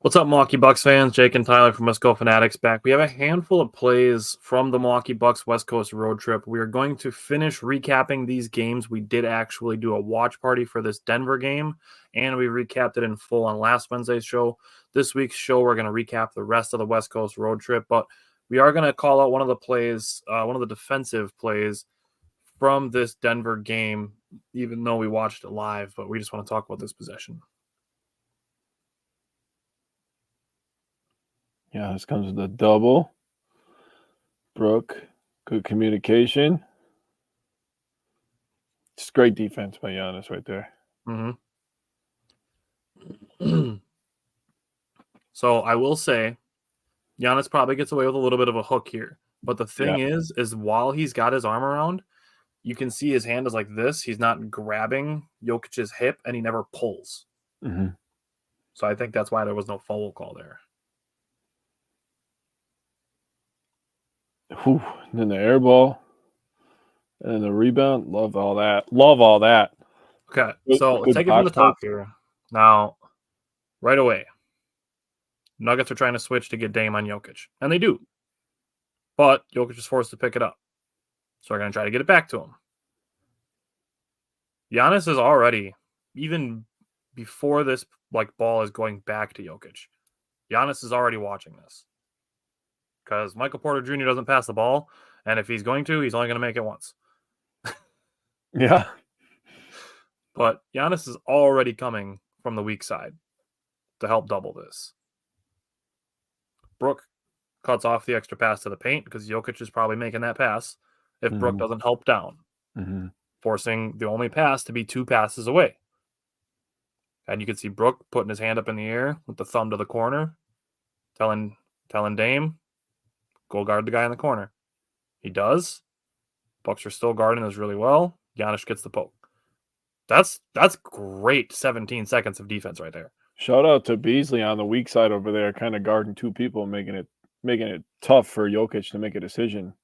What's up, Milwaukee Bucks fans? Jake and Tyler from West Coast Fanatics back. We have a handful of plays from the Milwaukee Bucks West Coast road trip. We are going to finish recapping these games. We did actually do a watch party for this Denver game, and we recapped it in full on last Wednesday's show. This week's show, we're going to recap the rest of the West Coast road trip, but we are going to call out one of the plays, one of the defensive plays from this Denver game, even though we watched it live, but we just want to talk about this possession. Yeah, this comes with a double. Brooke, good communication. It's great defense by Giannis right there. Mm-hmm. So I will say, Giannis probably gets away with a little bit of a hook here. But the thing is while he's got his arm around, you can see his hand is like this. He's not grabbing Jokic's hip, and he never pulls. Mm-hmm. So I think that's why there was no foul call there. Whew. And then the air ball. And then the rebound. Love all that. Love all that. Okay, so let's take it from the top here. Now, right away, Nuggets are trying to switch to get Dame on Jokic. And they do. But Jokic is forced to pick it up. So they're going to try to get it back to him. Giannis is already, even before this ball is going back to Jokic, Giannis is already watching this. Because Michael Porter Jr. doesn't pass the ball, and if he's going to, he's only going to make it once. Yeah. But Giannis is already coming from the weak side to help double this. Brook cuts off the extra pass to the paint because Jokic is probably making that pass if Brook doesn't help down, forcing the only pass to be 2 passes away. And you can see Brook putting his hand up in the air with the thumb to the corner, telling Dame, go guard the guy in the corner. He does. Bucks are still guarding this really well. Giannis gets the poke. That's great 17 seconds of defense right there. Shout out to Beasley on the weak side over there, kind of guarding 2 people, making it tough for Jokic to make a decision.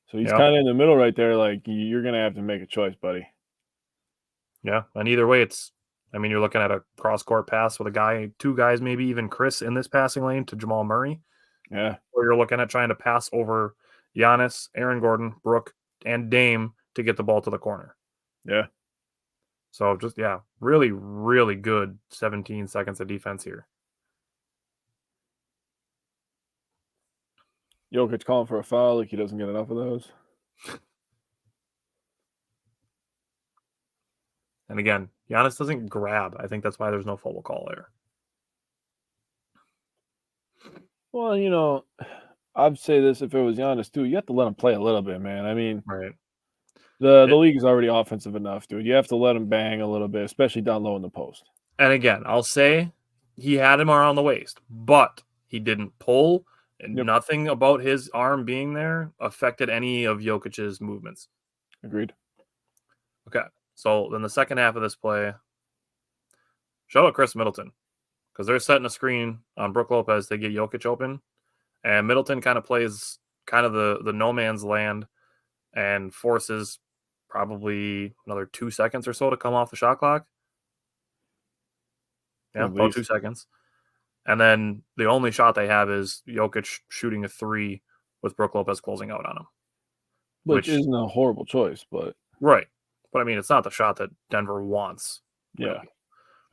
So he's kind of in the middle right there, like you're gonna have to make a choice, buddy. Yeah, and either way, you're looking at a cross-court pass with 2 guys, maybe even Chris in this passing lane to Jamal Murray. Yeah. Or you're looking at trying to pass over Giannis, Aaron Gordon, Brook, and Dame to get the ball to the corner. Yeah. So just, really, really good 17 seconds of defense here. Jokic calling for a foul like he doesn't get enough of those. And again, Giannis doesn't grab. I think that's why there's no foul call there. Well, I'd say this if it was Giannis too. You have to let him play a little bit, man. I mean, right. The league is already offensive enough, dude. You have to let him bang a little bit, especially down low in the post. And again, I'll say he had him around the waist, but he didn't pull, and nothing about his arm being there affected any of Jokic's movements. Agreed. Okay, so then the second half of this play, shout out Chris Middleton, because they're setting a screen on Brook Lopez to get Jokic open, and Middleton kind of plays the no man's land and forces probably another 2 seconds or so to come off the shot clock. Yeah, about 2 seconds. And then the only shot they have is Jokic shooting a 3 with Brook Lopez closing out on him. Which isn't a horrible choice, but... Right. But, it's not the shot that Denver wants. Really. Yeah,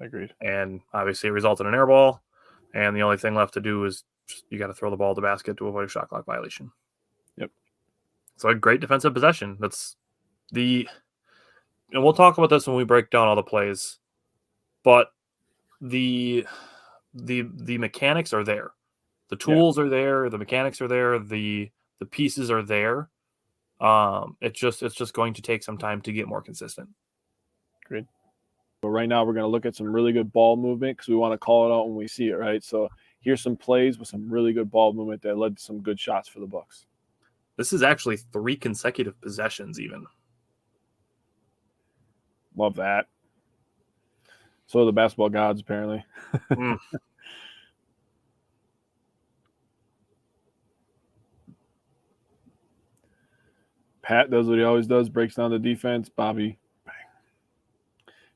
agreed. And obviously it resulted in an air ball, and the only thing left to do is you got to throw the ball to the basket to avoid a shot clock violation. Yep. So a great defensive possession. And we'll talk about this when we break down all the plays, but the mechanics are there. The tools are there. The mechanics are there. The pieces are there. It's just going to take some time to get more consistent. Great. But right now we're going to look at some really good ball movement because we want to call it out when we see it, right? So here's some plays with some really good ball movement that led to some good shots for the Bucks. This is actually 3 consecutive possessions even. Love that. So are the basketball gods, apparently. Pat does what he always does, breaks down the defense. Bobby, bang.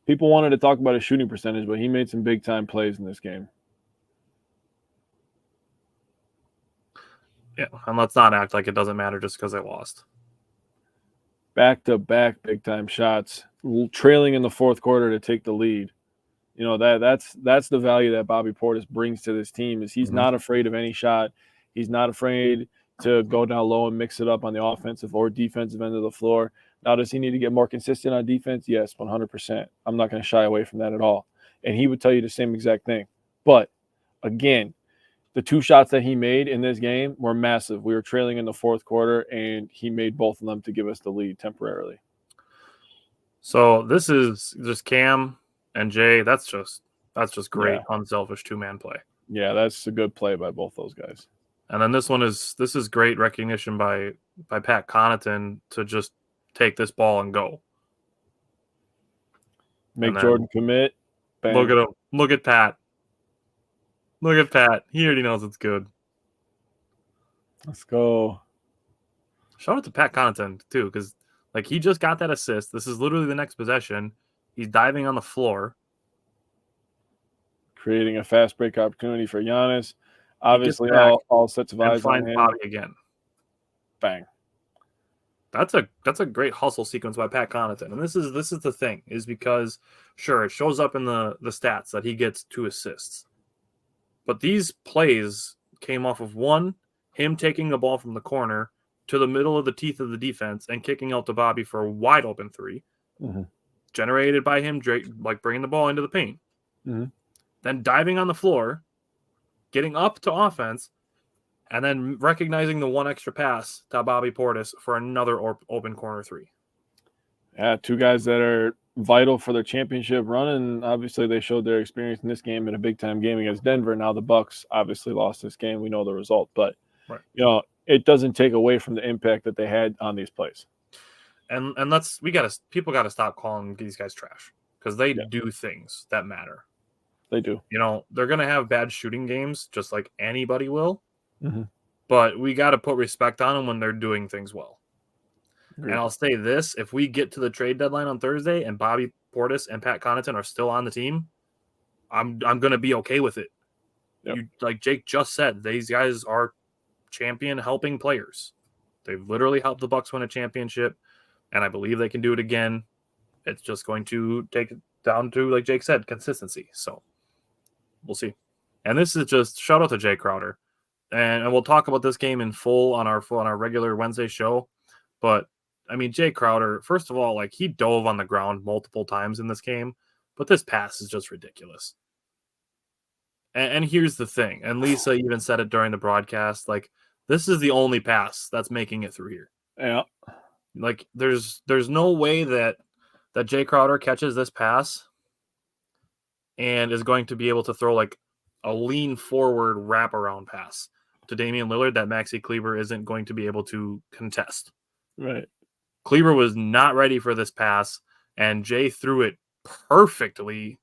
People wanted to talk about his shooting percentage, but he made some big-time plays in this game. Yeah, and let's not act like it doesn't matter just because they lost. Back-to-back big-time shots, trailing in the fourth quarter to take the lead. You know, that's the value that Bobby Portis brings to this team is he's not afraid of any shot. He's not afraid to go down low and mix it up on the offensive or defensive end of the floor. Now, does he need to get more consistent on defense? Yes, 100%. I'm not going to shy away from that at all. And he would tell you the same exact thing. But, again, the two shots that he made in this game were massive. We were trailing in the fourth quarter, and he made both of them to give us the lead temporarily. So this is just Cam and Jay. That's just great, unselfish two-man play. Yeah, that's a good play by both those guys. And then this is great recognition by Pat Connaughton to just take this ball and go. Make Jordan commit. Bang. Look at him. Look at Pat. Look at Pat. He already knows it's good. Let's go. Shout out to Pat Connaughton, too, because like he just got that assist. This is literally the next possession. He's diving on the floor. Creating a fast break opportunity for Giannis. Obviously, all sets of eyes on him. Bobby again. Bang. That's a great hustle sequence by Pat Connaughton. And this is the thing, is because, sure, it shows up in the stats that he gets 2 assists. But these plays came off of him taking the ball from the corner to the middle of the teeth of the defense and kicking out to Bobby for a wide open 3, generated by him, like bringing the ball into the paint. Then diving on the floor, getting up to offense, and then recognizing the 1 extra pass to Bobby Portis for another open corner 3. Yeah, 2 guys that are vital for their championship run, and obviously they showed their experience in this game in a big-time game against Denver. Now the Bucks obviously lost this game. We know the result, but you know, it doesn't take away from the impact that they had on these plays. And people got to stop calling these guys trash, because they do things that matter. They do. You know, they're going to have bad shooting games just like anybody will. But we got to put respect on them when they're doing things well. Agreed. And I'll say this, if we get to the trade deadline on Thursday and Bobby Portis and Pat Connaughton are still on the team, I'm going to be okay with it. Yep. Like Jake just said, these guys are champion helping players. They've literally helped the Bucks win a championship, and I believe they can do it again. It's just going to take it down to, like Jake said, consistency. So we'll see. And this is just shout out to Jay Crowder. And we'll talk about this game in full on our regular Wednesday show. But I mean, Jay Crowder, first of all, like he dove on the ground multiple times in this game, but this pass is just ridiculous. And here's the thing, and Lisa even said it during the broadcast, like this is the only pass that's making it through here. Yeah. Like there's no way that Jay Crowder catches this pass and is going to be able to throw like a lean forward wraparound pass to Damian Lillard that Maxi Kleber isn't going to be able to contest. Right. Kleber was not ready for this pass, and Jay threw it perfectly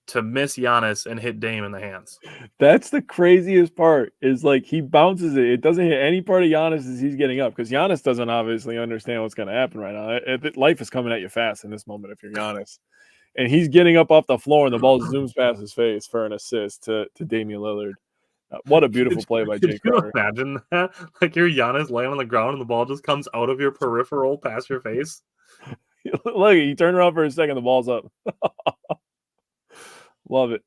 to miss Giannis and hit Dame in the hands. That's the craziest part, is like he bounces it. It doesn't hit any part of Giannis as he's getting up, because Giannis doesn't obviously understand what's going to happen right now. Life is coming at you fast in this moment if you're Giannis. And he's getting up off the floor, and the ball zooms past his face for an assist to Damian Lillard. What a beautiful play by Jay Crowder. Imagine that? Like you're Giannis laying on the ground and the ball just comes out of your peripheral past your face. Look, you turn around for a second, the ball's up. Love it.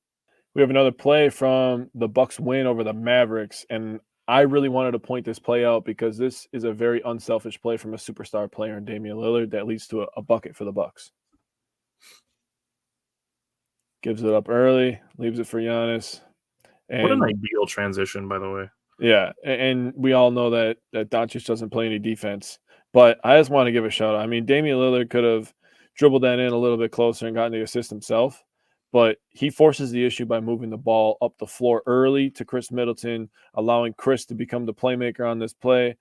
We have another play from the Bucks win over the Mavericks, and I really wanted to point this play out because this is a very unselfish play from a superstar player in Damian Lillard that leads to a bucket for the Bucks. Gives it up early, leaves it for Giannis. And, what an ideal transition, by the way. Yeah, and we all know that Doncic doesn't play any defense, but I just want to give a shout out. I mean, Damian Lillard could have dribbled that in a little bit closer and gotten the assist himself, but he forces the issue by moving the ball up the floor early to Chris Middleton, allowing Chris to become the playmaker on this play.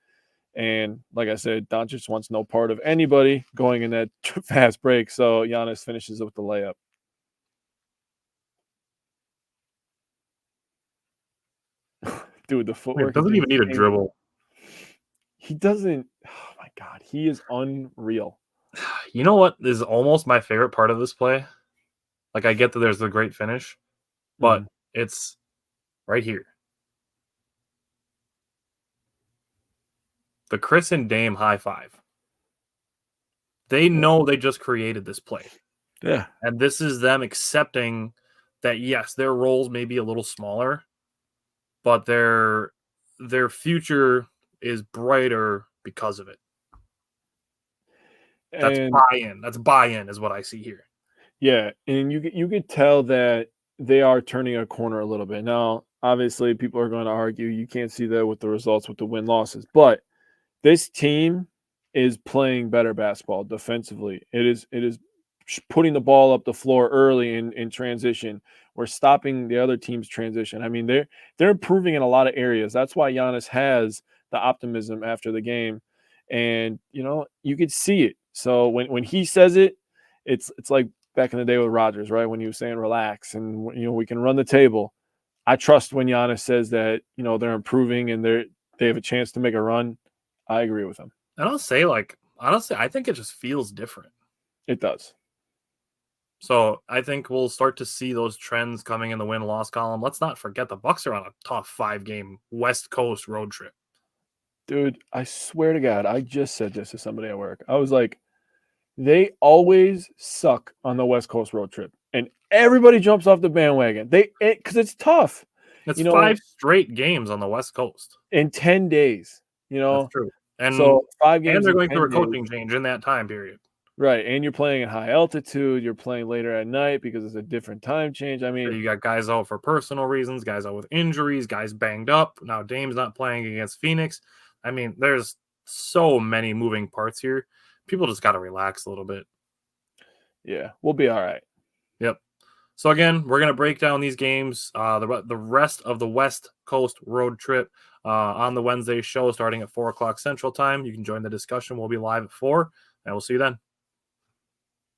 And like I said, Doncic wants no part of anybody going in that fast break, so Giannis finishes with the layup. Dude, the footwork. He doesn't even need a dribble. He doesn't. Oh, my God. He is unreal. You know what is almost my favorite part of this play? Like, I get that there's the great finish, but it's right here. The Chris and Dame high five. They know they just created this play. Yeah. And this is them accepting that, yes, their roles may be a little smaller, but their future is brighter because of it. That's And buy-in. That's buy-in is what I see here. yeah, and you could tell that they are turning a corner a little bit. Now, obviously, people are going to argue you can't see that with the results with the win losses, but this team is playing better basketball defensively. It is putting the ball up the floor early in transition. We're stopping the other team's transition. I mean, they're improving in a lot of areas. That's why Giannis has the optimism after the game, and you could see it. So when he says it, it's like back in the day with Rodgers, right? When he was saying relax and we can run the table. I trust when Giannis says that they're improving and they have a chance to make a run. I agree with him. And I'll say, like, honestly, I think it just feels different. It does. So I think we'll start to see those trends coming in the win-loss column. Let's not forget the Bucks are on a top 5-game West Coast road trip. Dude, I swear to God, I just said this to somebody at work. I was like, they always suck on the West Coast road trip. And everybody jumps off the bandwagon. Because it's tough. It's 5 straight games on the West Coast. In 10 days. That's true. And so 5 games. And they're going through a coaching change in that time period. Right. And you're playing at high altitude. You're playing later at night because it's a different time change. I mean, so you got guys out for personal reasons, guys out with injuries, guys banged up. Now Dame's not playing against Phoenix. I mean, there's so many moving parts here. People just got to relax a little bit. Yeah, we'll be all right. Yep. So again, we're going to break down these games, the rest of the West Coast road trip on the Wednesday show starting at 4 o'clock Central Time. You can join the discussion. We'll be live at 4, and we'll see you then.